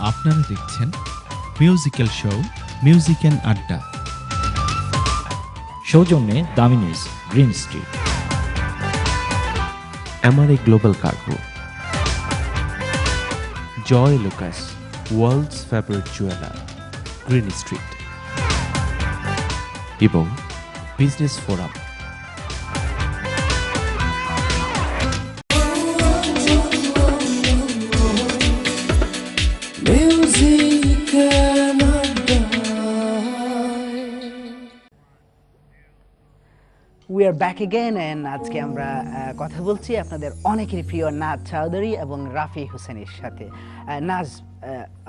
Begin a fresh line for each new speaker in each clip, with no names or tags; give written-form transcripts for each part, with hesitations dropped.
আপনারা দেখছেন musical show music and আড্ডা।
সৌজন্যে Damini's Green Street,
MRA Global Cargo, Joyalukkas World's favourite jeweller Green Street এবং Business Forum.
We are back again and আজকে আমরা কথা বলছি আপনাদের অনেকেরই প্রিয় নাজ চৌধুরী এবং রাফি হুসেনের সাথে। নাজ,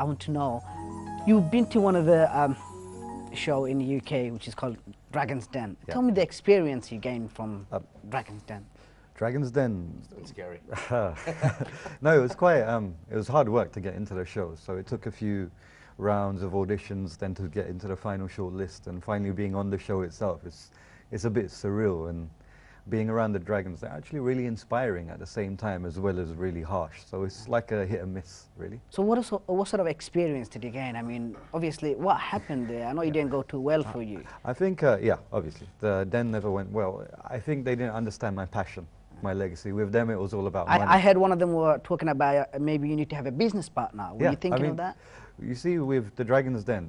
I want to know, you've been to one of the show in the UK which is called Dragon's Den.
Yeah.
Tell me the experience you gained from Dragon's Den.
Dragon's Den.
It's scary.
No, it was quite. It was hard work to get into the show. So it took a few rounds of auditions, then to get into the final short list, and finally being on the show itself. It's a bit surreal, and being around the dragons, they're actually really inspiring at the same time as well as really harsh. So it's like a hit and miss, really.
So what sort of experience did you gain? I mean, obviously, what happened there? I know it didn't go too well for you.
I think, yeah, obviously, the Den never went well. I think they didn't understand my passion, my legacy. With them, it was all about money.
I heard one of them were talking about maybe you need to have a business partner. Were you thinking of that?
You see, with the Dragon's Den,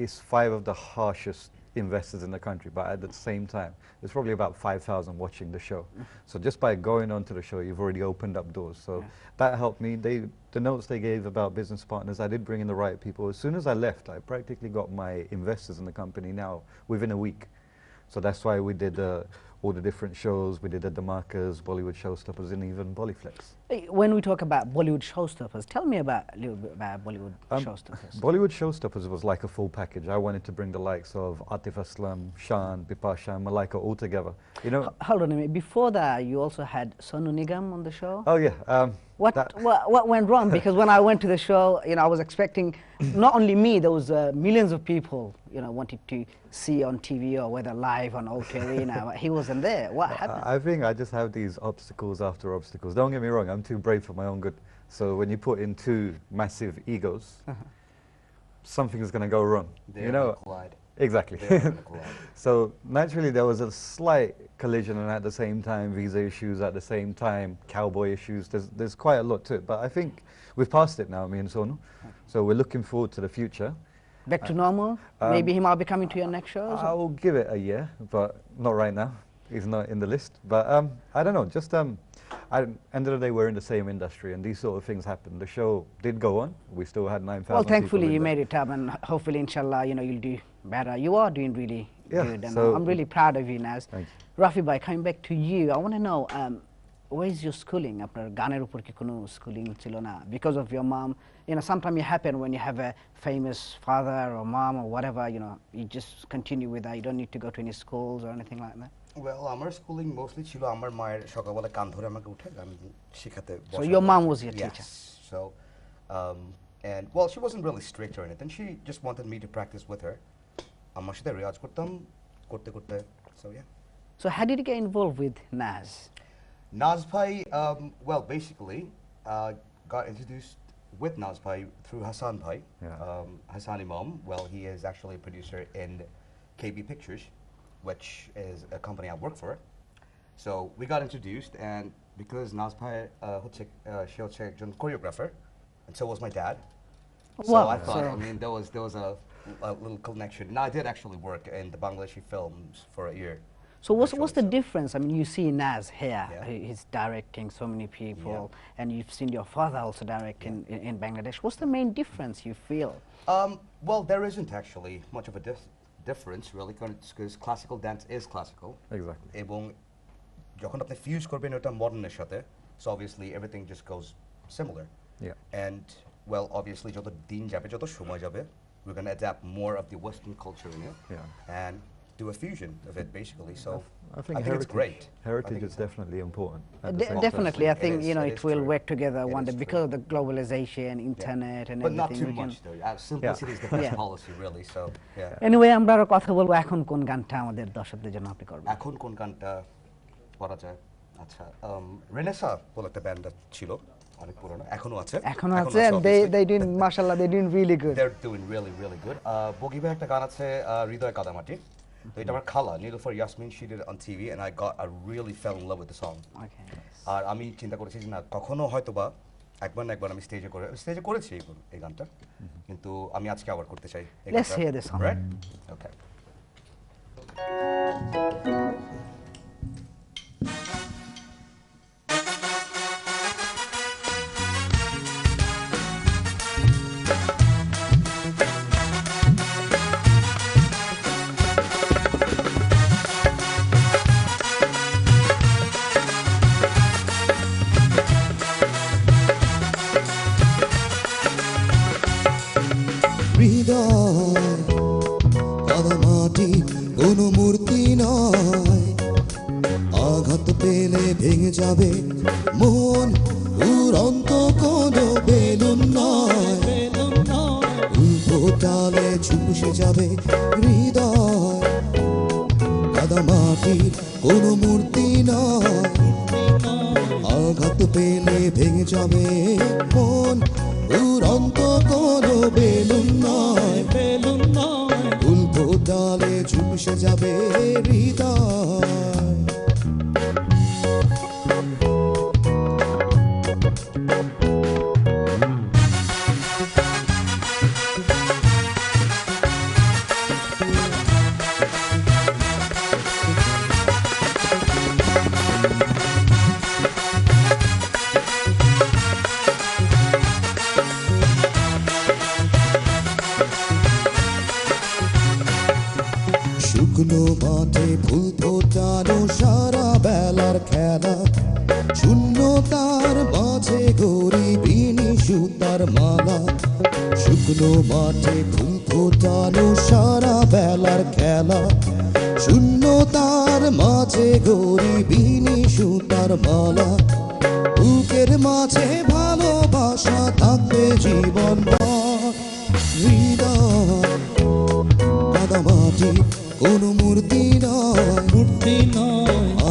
it's 5 of the harshest investors in the country, but at the same time, there's probably about 5,000 watching the show. So just by going onto the show, you've already opened up doors. So that helped me. The notes they gave about business partners, I did bring in the right people. As soon as I left, I practically got my investors in the company now within a week. So that's why we did all the different shows. We did the Demarcas, Bollywood Showstoppers, and even Bollyflex.
When we talk about Bollywood Showstoppers, tell me a little bit about Bollywood Showstoppers.
Bollywood Showstoppers was like a full package. I wanted to bring the likes of Atif Aslam, Shan, Bipasha, and Malaika all together. You know.
Hold on a minute. Before that, you also had Sonu Nigam on the show.
Oh yeah.
What went wrong? Because when I went to the show, you know, I was expecting not only me. There was millions of people, you know, wanted to see on TV or whether live on O2 Arena. He wasn't there. What happened?
I think I just have these obstacles after obstacles. Don't get me wrong. I'm too brave for my own good. So when you put in two massive egos, something's going to go wrong.
They're
know.
gonna collide.
Exactly. So naturally there was a slight collision, and at the same time visa issues, at the same time cowboy issues. There's quite a lot to it, but I think we've passed it now, me and Sonu. So we're looking forward to the future.
Back to normal? Maybe he might be coming to your next show?
I will give it a year, but not right now. He's not in the list. But I don't know, just end of the day, we're in the same industry, and these sort of things happen. The show did go on. We still had 9,000
Well, thankfully you
people
made it up, and hopefully, inshallah, you know, you'll do better. You are doing really good, and
so
I'm really proud of you, Naz.
Thank you.
Rafi bhai, coming back to you, I want to know, where is your schooling? Apnar ganer upor ki kono schooling chilo na? Because of your mom, you know, sometimes it happen when you have a famous father or mom or whatever, you know, you just continue with that. You don't need to go to any schools or anything like that.
Well, আমার schooling mostly ছিল আমার মায়ের সকালবেলা কান ধরে আমাকে উঠে গান শেখাতে বসানো।
So your mom was your teacher?
Yes. So, and well, she wasn't really strict or anything. She just wanted me to practice with her. আমার সাথে রেওয়াজ করতাম, করতে করতে, so yeah.
So how did you get involved with Naz?
Naz Bhai, well, basically, got introduced with Naz Bhai through Hassan Bhai. Hassan Imam, well, he is actually a producer in KB Pictures, which is a company I work for. So we got introduced, and because Naz Bhai she was a choreographer, and so was my dad. So
Wow.
I thought, I mean, there was a little connection. Now I did actually work in the Bangladeshi films for a year.
So what's the difference? I mean, you see Naz here, he's directing so many people, and you've seen your father also directing in Bangladesh. What's the main difference you feel?
Well, there isn't actually much of a difference really, because classical dance is classical.
Exactly.
এবং যখন আপনি fuse করবেন ওটা মডার্নের সাথে, so obviously everything just goes similar.
Yeah.
And well, obviously যত দিন যাবে, যত সময় যাবে, we're going to adapt more of the Western culture in it, and do a fusion of it basically. So
I think
it's great.
Heritage is definitely important.
Definitely, I think you know
It
it
is
will
true.
work together one
It
day
is
because
true.
of the globalization, internet, and
But not
everything.
too much though. Simplicity is the best policy really. So yeah.
Anyway, আমরা আরো কথা বলবো এখন কোন গানটা আমাদের দর্শকদের জন্য আপনি করবেন?
এখন কোন গানটা পড়া যায়? আচ্ছা, রেনেসা বলে একটা ব্যান্ড ছিল অনেক পুরনো এখনো আছে
এখনো আছে and they doing mashallah they doing really good.
They're doing really good. বগি ভাই একটা গান আছে হৃদয় কাদামাটি তো এটা আমার খালা Nilufar Yasmin she did it on TV and I really fell in love with the song.
Okay.
আর আমি চিন্তা করেছি যে না কখনো হয়তোবা একবার না একবার আমি স্টেজে করেছি এই গানটা কিন্তু আমি আজকে আবার করতে চাই এই গানটা।
Let's hear this song.
Right? Okay.
হৃদয় কাদামাটি কোনো মূর্তি নয় আঘাত পেলে ভেঙে যাবে মন উড়ন্ত কোনো বেলুন নয় উল্টোটালে ঝুঁসে যাবে হৃদয় কাদামাটি কোনো মূর্তি নয় আঘাত পেলে ভেঙে যাবে মন উড়ন্ত কোনো বেলুন নয় উল্টো ডালে ঝুঁসে যাবে হৃদয় শুকনো মাঠে ফুল ফোটানো সারা বেলার খেলা শূন্যতার মাঝে গরিবিনী সুতার মালা শুকনো মাঠে ফুল ফোটানো সারা বেলার খেলা শূন্যতার মাঝে গরিবিনী সুতার মালা বুকের মাঝে ভালোবাসা থাকবে জীবন হৃদয় কাদামাটি কোনো মূর্তি নয়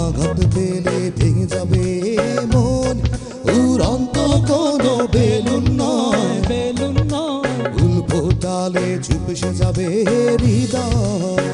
আঘাত পেলে ভেঙে যাবে মন উড়ন্ত কোনো বেলুন নয় উল্টো ডালে ঝুঁসে যাবে হৃদয়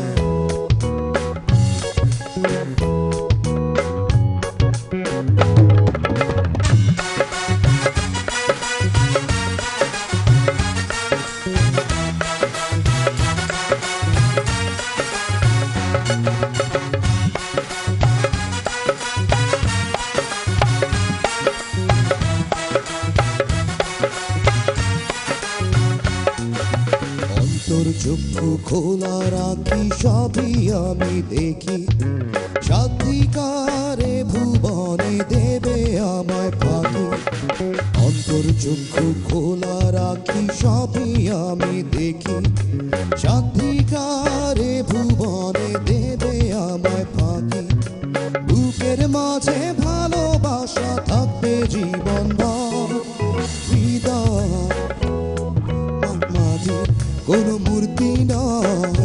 চক্ষু খোলা রাখি সবই আমি দেখি সাধিকারে ভুবনে দেবে আমায় পাখি অন্তর চক্ষু খোলা রাখি সবই আমি দেখি সাধিকারে ভুবনে দেবে আমায় পাখি বুকের মাঝে ভালোবাসা থাকবে জীবন হৃদয় মাঝে কোনো মূর্তি নয়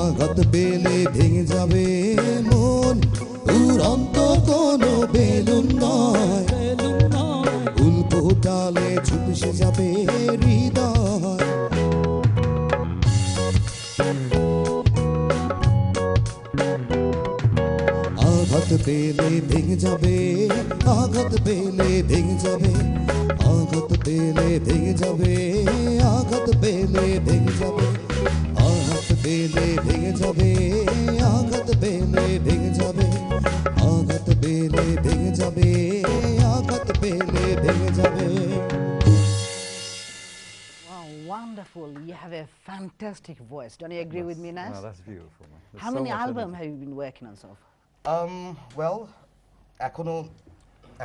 আঘাত পেলে ভেঙে যাবে মন উড়ন্ত কোনো বেলুন নয় উল্টো ডালে ঝুঁসে যাবে হৃদয় আঘাত পেলে ভেঙে যাবে আঘাত পেলে ভেঙে যাবে আঘাত পেলে ভেঙে যাবে আঘাত পেলে ভেঙে যাবে আঘাত পেলে ভেঙে যাবে আঘাত পেলে ভেঙে যাবে আঘাত পেলে ভেঙে যাবে আঘাত পেলে ভেঙে যাবে
Wow, wonderful. You have a fantastic voice. Don't you agree with me, Nas?
No, that's beautiful, man. There's
How
so
many
much
albums
energy.
have you been working on so far?
Well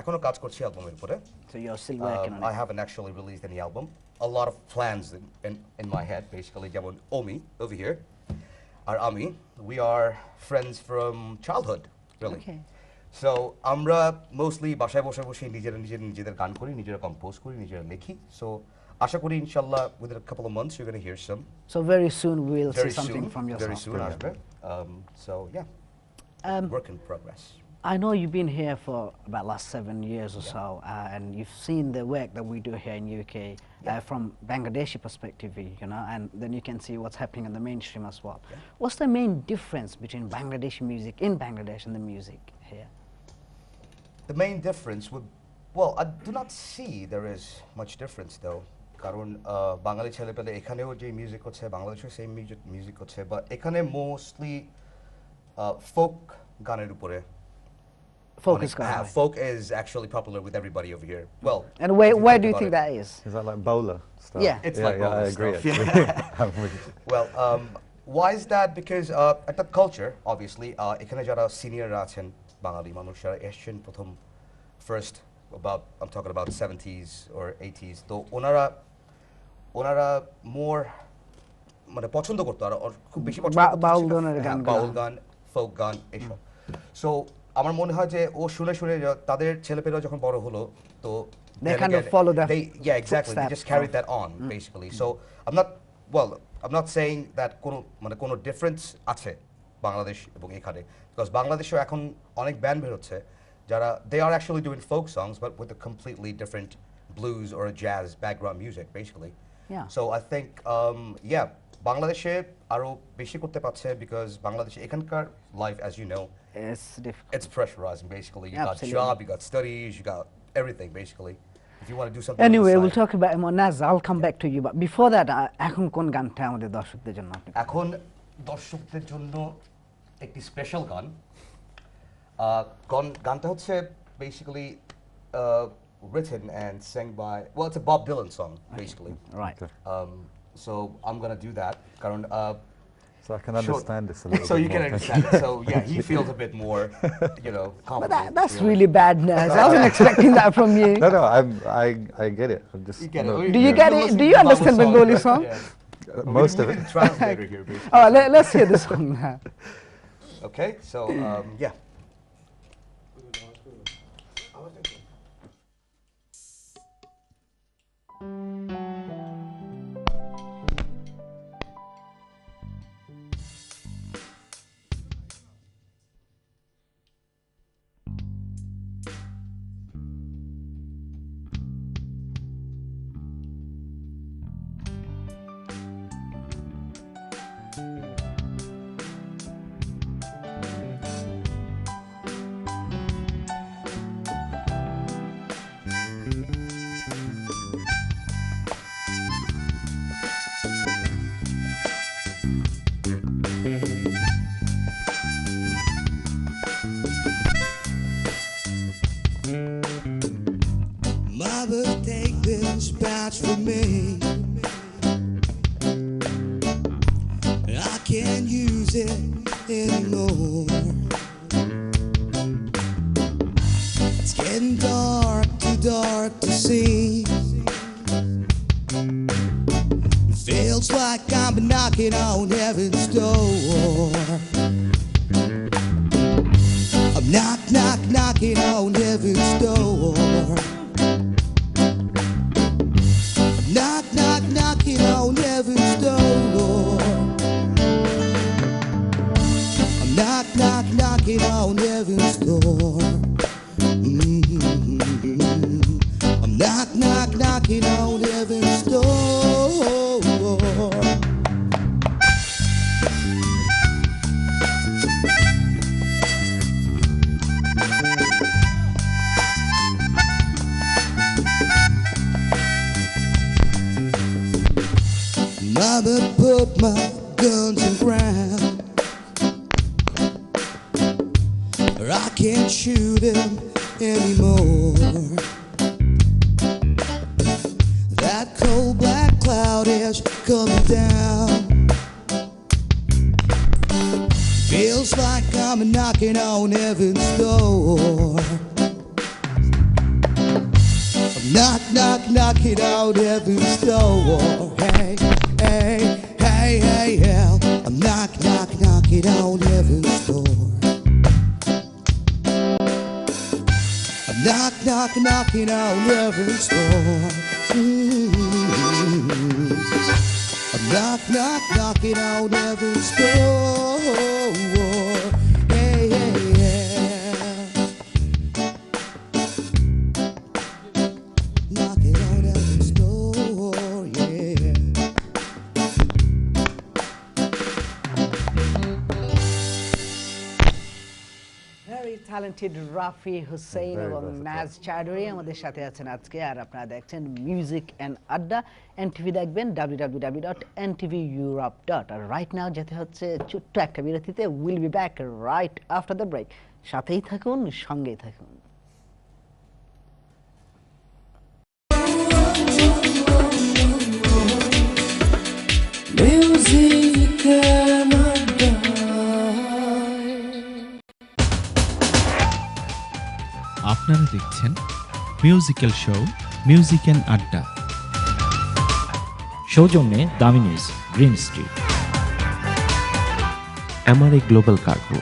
এখনো কাজ করছি অ্যালবামের উপরে
So you're still working on
I
it?
haven't actually released any album. A lot of plans in my head, basically. যেমন Omi over here, or Ami, we are friends from childhood, really.
Okay.
So আমরা mostly বাসায় বসে বসে নিজেদের গান করি, নিজেরা compose করি, নিজেরা লিখি. So আশা করি ইনশাআল্লাহ within a couple of months you're going to hear some.
So very soon we will see
Very
something
soon,
from
very
yourself.
soon আসবে. So yeah, work in progress.
I know you've been here for about last 7 years or so, and you've seen the work that we do here in UK from Bangladeshi perspective, you know, and then you can see what's happening in the mainstream as well. What's the main difference between Bangladeshi music in Bangladesh and the music here?
The main difference would, well, I do not see there is much difference though. কারণ বাঙালি ছেলেপেলে এখানেও যে music হচ্ছে বাংলাদেশেও same music হচ্ছে, but এখানে mostly folk গানের উপরে
Focus on
folk is actually popular with everybody over here. Well,
and where do you think that is?
Is that like bowler stuff?
Yeah.
It's like bowler
I agree.
stuff,
I'm with you.
Well, why is that? Because at that culture, obviously, এখানে যারা সিনিয়ররা আছেন বাঙালি মানুষরা এসেছেন প্রথম first about, I'm talking about 70s or 80s, তো ওনারা more মানে পছন্দ করতো আর খুব বেশি পছন্দ করতো বাউল গান, ফোক গান এইসব। সো আমার মনে হয় যে ও শুনে শুনে তাদের ছেলেপেলেরা যখন বড় হলো তো
they kind of follow that.
Yeah, exactly. They just carried that on basically. So I'm not saying that কোনো ডিফারেন্স আছে বাংলাদেশ এবং এখানে, because বাংলাদেশেও এখন অনেক ব্যান্ড বের হচ্ছে যারা they are actually doing folk songs but with a completely different blues or a jazz background music basically.
Yeah.
So I think বাংলাদেশে আরো বেশি করতে পারছে because বাংলাদেশে এখানকার life, as you know,
It's difficult.
it's pressurizing basically. You
Absolutely.
got job, you got studies, you got everything basically. If you want to do something
Anyway,
on the
we'll
side.
talk about it more. Naz, I'll come back to you, but before that, এখন কোন গানটা আমাদের দর্শকদের জন্য আপনি
এখন দর্শকদের জন্য একটি স্পেশাল গান, গানটা হচ্ছে basically written and sang by, well, it's a Bob Dylan song basically.
right?
So I'm gonna do that কারণ
So I can understand this a little
so
bit
you can
more.
understand it. So yeah, he feels a bit more,
But
comfortable.
that's really bad, Naz. I wasn't expecting that from you.
No, I get it. I'm just
You get it.
Do you get it? Do you understand Bengali song?
most of it.
Translator here, basically.
Oh, let's hear this song now.
Okay, so yeah.
Mother, take this patch from me. I can't use it anymore. It's getting dark, too dark to see. It feels like I'm knocking on heaven's door. I'm knocking on heaven's door. Knocking on heaven's door. I'm knocking on heaven's door. I'm knocking on heaven's door. Mother, put my guns in ground. I can't shoot him anymore. That cold black cloud is coming down. Feels like I'm knocking on heaven's door. I'm knocking on heaven's door. Hey, hey, hey, hey, hell. I'm knocking on heaven's door. I'm knocking on heaven's door. I'm knocking on heaven's door. Hey, hey, yeah.
talented Rafi Hussain
Very
এবং
versatile.
নাজ চৌধুরী আমাদের সাথে আছেন আজকে, আর আপনারা দেখছেন music and আড্ডা। NTV দেখবেন www.ntveurope. আর right now যেতে হচ্ছে ছোট্ট একটা বিরতিতে। Will be back right after the break. সাথেই থাকুন, সঙ্গেই থাকুন।
আপনারা দেখছেন মিউজিক্যাল শো মিউজিক অ্যান্ড আড্ডা।
সৌজন্যে Damini's Green Street.
MRA Global Cargo,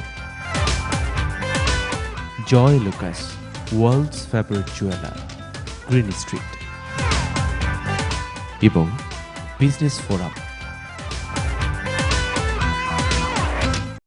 Joyalukkas World's favourite jeweller, Green Street এবং বিজনেস ফোরাম